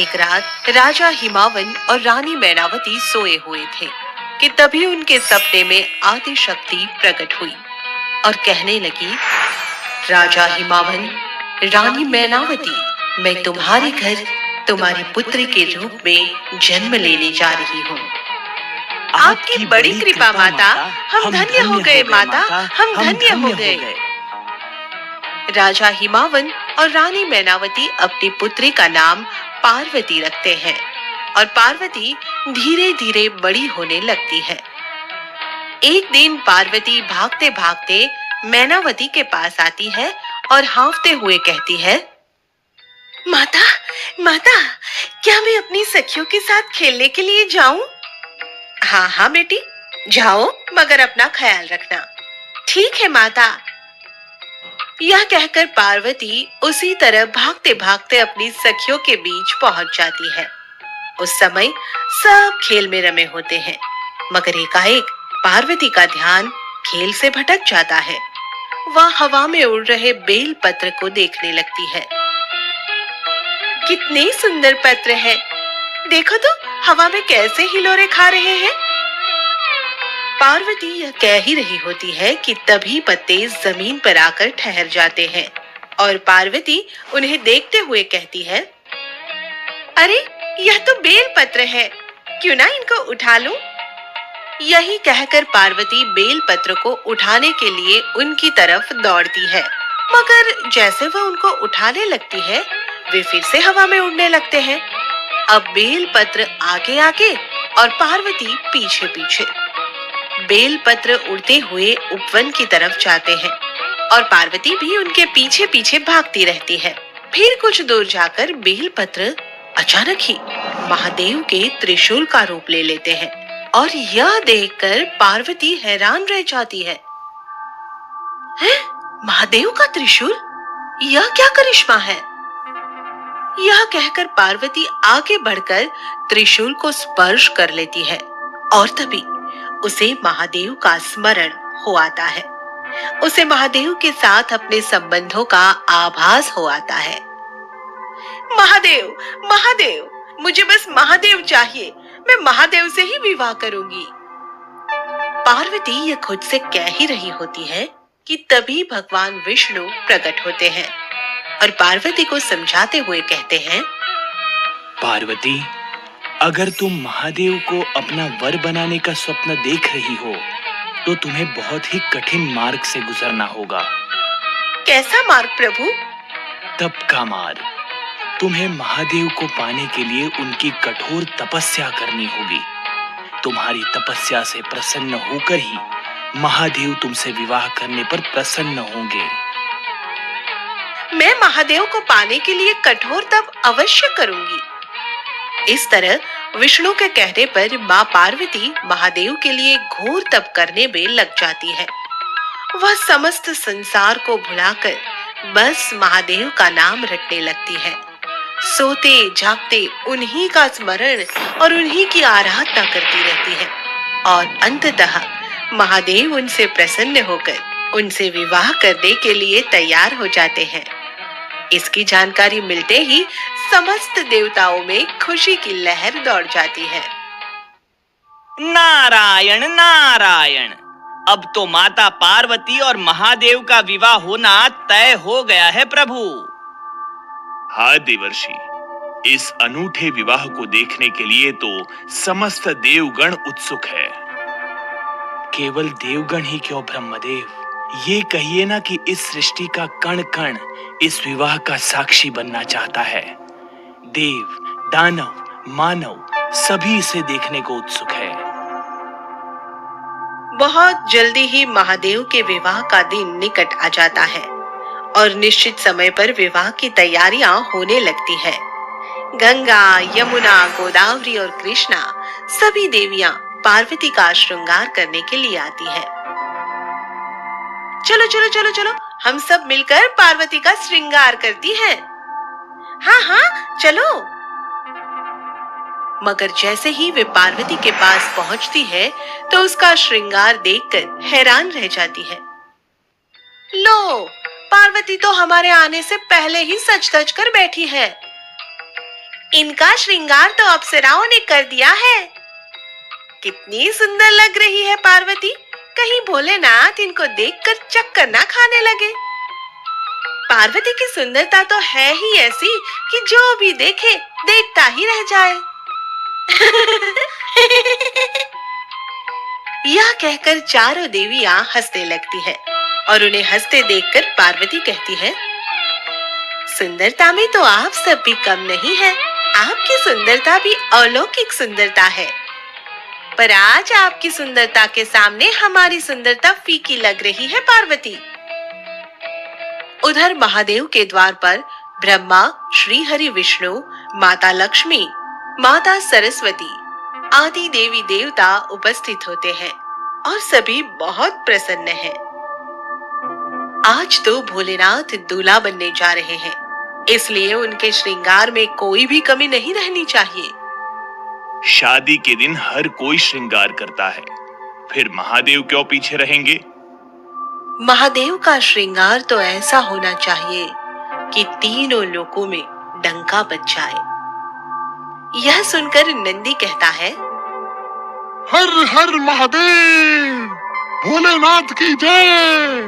एक रात राजा हिमावन और रानी मैनावती सोए हुए थे कि तभी उनके सपने में आदि शक्ति प्रकट हुई और कहने लगी, राजा हिमावन, रानी मैनावती, मैं तुम्हारे घर तुम्हारी पुत्री के रूप में जन्म लेने जा रही हूँ। आपकी बड़ी कृपा माता, हम धन्य हो गए माता, हम धन्य हो गए। राजा हिमावन और रानी मैनावती अपनी पुत्री का नाम पार्वती रखते हैं और पार्वती धीरे धीरे बड़ी होने लगती है। एक दिन पार्वती भागते भागते मैनावती के पास आती है और हाँफते हुए कहती है, माता, माता, क्या मैं अपनी सखियों के साथ खेलने के लिए जाऊं? हाँ हाँ बेटी, जाओ, मगर अपना ख्याल रखना। ठीक है माता। यह कहकर पार्वती उसी तरह भागते भागते अपनी सखियों के बीच पहुंच जाती है। उस समय सब खेल में रमे होते हैं, मगर एकाएक पार्वती का ध्यान खेल से भटक जाता है। वह हवा में उड़ रहे बेल पत्र को देखने लगती है। कितने सुंदर पत्र हैं, देखो तो हवा में कैसे हिलोरे खा रहे हैं। पार्वती यह कह ही रही होती है कि तभी पत्ते जमीन पर आकर ठहर जाते हैं और पार्वती उन्हें देखते हुए कहती है, अरे यह तो बेल पत्र है, क्यों ना इनको उठा लूं? यही कहकर पार्वती बेल पत्र को उठाने के लिए उनकी तरफ दौड़ती है, मगर जैसे वह उनको उठाने लगती है वे फिर से हवा में उड़ने लगते हैं। अब बेल पत्र आगे आगे और पार्वती पीछे पीछे। बेल पत्र उड़ते हुए उपवन की तरफ जाते हैं और पार्वती भी उनके पीछे पीछे भागती रहती है। फिर कुछ दूर जाकर बेल पत्र अचानक ही महादेव के त्रिशूल का रूप ले लेते हैं और यह देखकर पार्वती हैरान रह जाती है। हैं? महादेव का त्रिशूल? यह क्या करिश्मा है? यह कहकर पार्वती आगे बढ़कर त्रिशूल को स्पर्श कर लेती है और तभी उसे महादेव का स्मरण हो आता है। उसे महादेव के साथ अपने संबंधों का आभास हो आता है। महादेव, महादेव, मुझे बस महादेव चाहिए, मैं महादेव से ही विवाह करूंगी। पार्वती यह खुद से कह ही रही होती है कि तभी भगवान विष्णु प्रकट होते हैं और पार्वती को समझाते हुए कहते हैं, पार्वती, अगर तुम महादेव को अपना वर बनाने का स्वप्न देख रही हो तो तुम्हें बहुत ही कठिन मार्ग से गुजरना होगा। कैसा मार्ग प्रभु? तप का मार्ग। तुम्हें महादेव को पाने के लिए उनकी कठोर तपस्या करनी होगी। तुम्हारी तपस्या से प्रसन्न होकर ही महादेव तुमसे विवाह करने पर प्रसन्न होंगे। मैं महादेव को पाने के लिए कठोर तप अवश्य करूंगी। इस तरह विष्णु के कहने पर माँ पार्वती महादेव के लिए घोर तप करने में लग जाती है। वह समस्त संसार को भुलाकर बस महादेव का नाम रटने लगती है। सोते जागते उन्हीं का स्मरण और उन्हीं की आराधना करती रहती है और अंततः महादेव उनसे प्रसन्न होकर उनसे विवाह करने के लिए तैयार हो जाते हैं। इसकी जानकारी मिलते ही समस्त देवताओं में खुशी की लहर दौड़ जाती है। नारायण नारायण, अब तो माता पार्वती और महादेव का विवाह होना तय हो गया है प्रभु। हाँ देवर्षि, इस अनूठे विवाह को देखने के लिए तो समस्त देवगण उत्सुक है। केवल देवगण ही क्यों ब्रह्मदेव, ये कहिए ना कि इस सृष्टि का कण कण इस विवाह का साक्षी बनना चाहता है। देव, दानव, मानव सभी इसे देखने को उत्सुक है। बहुत जल्दी ही महादेव के विवाह का दिन निकट आ जाता है और निश्चित समय पर विवाह की तैयारियां होने लगती है। गंगा, यमुना, गोदावरी और कृष्णा सभी देवियां पार्वती का श्रृंगार करने के लिए आती है। चलो चलो चलो चलो, हम सब मिलकर पार्वती का श्रृंगार करती हैं। हाँ हाँ चलो। मगर जैसे ही वे पार्वती के पास पहुंचती है तो उसका श्रृंगार देखकर हैरान रह जाती है। लो, पार्वती तो हमारे आने से पहले ही सज धज कर बैठी है। इनका श्रृंगार तो अप्सराओं ने कर दिया है। कितनी सुंदर लग रही है पार्वती, कहीं भोलेनाथ इनको देखकर चक्कर ना खाने लगे। पार्वती की सुंदरता तो है ही ऐसी कि जो भी देखे देखता ही रह जाए। यह कहकर चारों देवियां हंसने लगती है और उन्हें हंसते देखकर पार्वती कहती है, सुंदरता में तो आप सब भी कम नहीं है, आपकी सुंदरता भी अलौकिक सुंदरता है। पर आज आपकी सुंदरता के सामने हमारी सुंदरता फीकी लग रही है पार्वती। उधर महादेव के द्वार पर ब्रह्मा, श्री हरि विष्णु, माता लक्ष्मी, माता सरस्वती आदि देवी देवता उपस्थित होते हैं और सभी बहुत प्रसन्न हैं। आज तो भोलेनाथ दूल्हा बनने जा रहे हैं, इसलिए उनके श्रृंगार में कोई भी कमी नहीं रहनी चाहिए। शादी के दिन हर कोई श्रृंगार करता है, फिर महादेव क्यों पीछे रहेंगे? महादेव का श्रृंगार तो ऐसा होना चाहिए कि तीनों लोकों में डंका बज जाए। यह सुनकर नंदी कहता है, हर हर महादेव, भोलेनाथ की जय।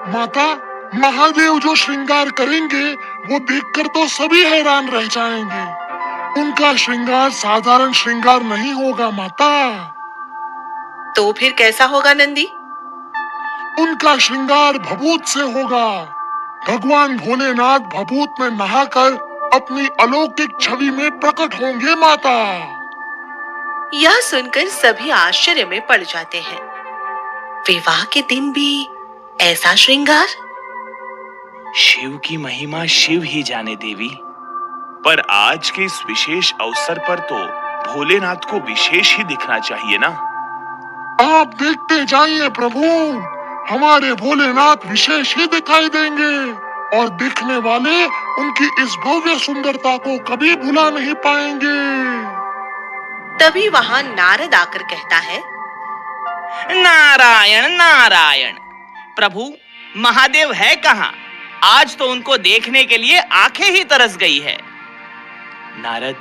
माता, महादेव जो श्रृंगार करेंगे वो देखकर तो सभी हैरान रह जाएंगे। उनका श्रृंगार साधारण श्रृंगार नहीं होगा माता। तो फिर कैसा होगा नंदी? उनका श्रृंगार भभूत से होगा। भगवान भोलेनाथ भभूत में नहाकर अपनी अलौकिक छवि में प्रकट होंगे माता। यह सुनकर सभी आश्चर्य में पड़ जाते हैं। विवाह के दिन भी ऐसा श्रृंगार? शिव की महिमा शिव ही जाने देवी। पर आज के इस विशेष अवसर पर तो भोलेनाथ को विशेष ही दिखना चाहिए ना। आप देखते जाइए प्रभु, हमारे भोलेनाथ विशेष ही दिखाई देंगे और देखने वाले उनकी इस भव्य सुंदरता को कभी भुला नहीं पाएंगे। तभी वहां नारद आकर कहता है, नारायण नारायण, प्रभु महादेव है कहाँ? आज तो उनको देखने के लिए आंखें ही तरस गई है। नारद,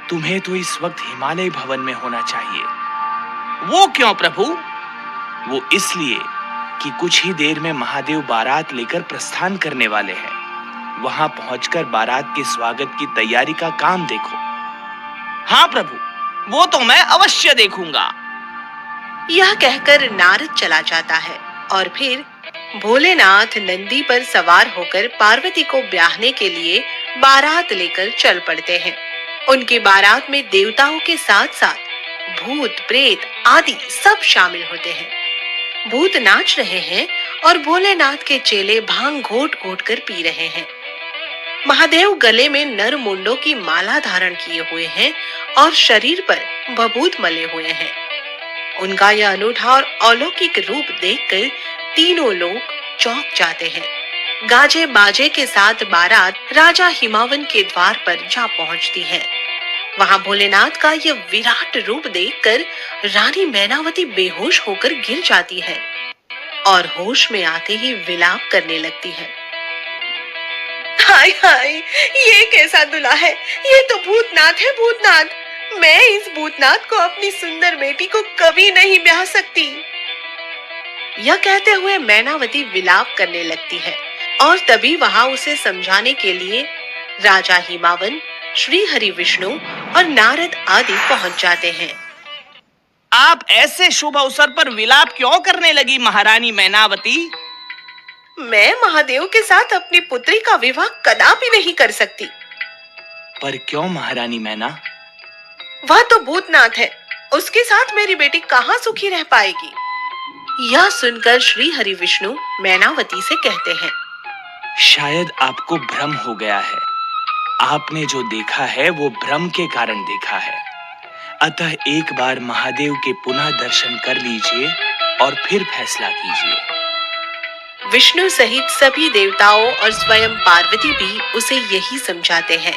तुम्हें तो इस वक्त हिमालय भवन में होना चाहिए। वो क्यों प्रभु? वो इसलिए कि कुछ ही देर में महादेव बारात लेकर प्रस्थान करने वाले हैं। वहां पहुंचकर बारात के स्वागत की तैयारी का काम देखो। हाँ प्रभु, वो तो मैं अवश्य देखूंगा। यह कहकर नारद चला जाता है और फिर भोलेनाथ नंदी पर सवार होकर पार्वती को ब्याहने के लिए बारात लेकर चल पड़ते हैं। उनकी बारात में देवताओं के साथ साथ भूत प्रेत आदि सब शामिल होते हैं। भूत नाच रहे हैं और भोलेनाथ के चेले भांग घोट घोट कर पी रहे हैं। महादेव गले में नर मुंडों की माला धारण किए हुए हैं और शरीर पर भभूत मले हुए हैं। उनका यह अनूठा और अलौकिक रूप देखकर तीनों लोग चौंक जाते हैं। गाजे बाजे के साथ बारात राजा हिमावन के द्वार पर जा पहुंचती है। वहां भोलेनाथ का यह विराट रूप देखकर रानी मैनावती बेहोश होकर गिर जाती है और होश में आते ही विलाप करने लगती है। हाय हाय, ये कैसा दूल्हा है? ये तो भूतनाथ है, भूतनाथ। मैं इस भूतनाथ को अपनी सुंदर बेटी को कभी नहीं ब्याह सकती। यह कहते हुए मैनावती विलाप करने लगती है और तभी वहां उसे समझाने के लिए राजा हिमावन, श्री हरि विष्णु और नारद आदि पहुंच जाते हैं। आप ऐसे शुभ अवसर पर विलाप क्यों करने लगी महारानी मैनावती? मैं महादेव के साथ अपनी पुत्री का विवाह कदापि नहीं कर सकती। पर क्यों महारानी मैना? वह तो भूतनाथ है, उसके साथ मेरी बेटी कहाँ सुखी रह पाएगी? यह सुनकर श्री हरि विष्णु मैनावती से कहते हैं, शायद आपको भ्रम हो गया है। आपने जो देखा है वो भ्रम के कारण देखा है। अतः एक बार महादेव के पुनः दर्शन कर लीजिए और फिर फैसला कीजिए। विष्णु सहित सभी देवताओं और स्वयं पार्वती भी उसे यही समझाते हैं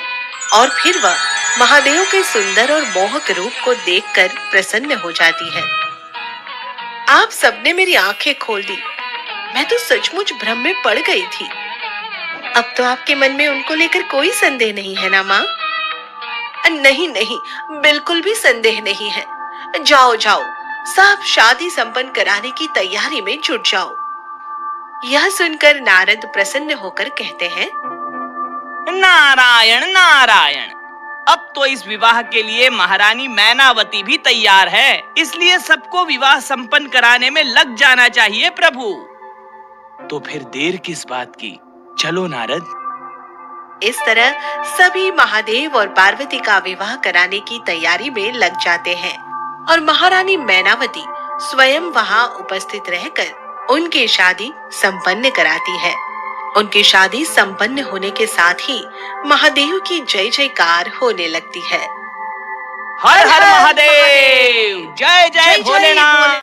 और फिर वह महादेव के सुंदर और मोहक रूप को देखकर प्रसन्न हो जाती है। आप सबने मेरी आंखें खोल दी। मैं तो सचमुच भ्रम में पड़ गई थी। अब तो आपके मन में उनको लेकर कोई संदेह नहीं है ना माँ? नहीं नहीं, बिल्कुल भी संदेह नहीं है। जाओ जाओ, सब शादी संपन्न कराने की तैयारी में जुट जाओ। यह सुनकर नारद प्रसन्न होकर कहते हैं, नारायण नारायण, अब तो इस विवाह के लिए महारानी मैनावती भी तैयार है, इसलिए सबको विवाह संपन्न कराने में लग जाना चाहिए प्रभु। तो फिर देर किस बात की, चलो नारद। इस तरह सभी महादेव और पार्वती का विवाह कराने की तैयारी में लग जाते हैं और महारानी मैनावती स्वयं वहां उपस्थित रहकर उनकी शादी संपन्न कराती है। उनकी शादी संपन्न होने के साथ ही महादेव की जय जयकार होने लगती है। हर हर महादेव, जय जय भोलेनाथ।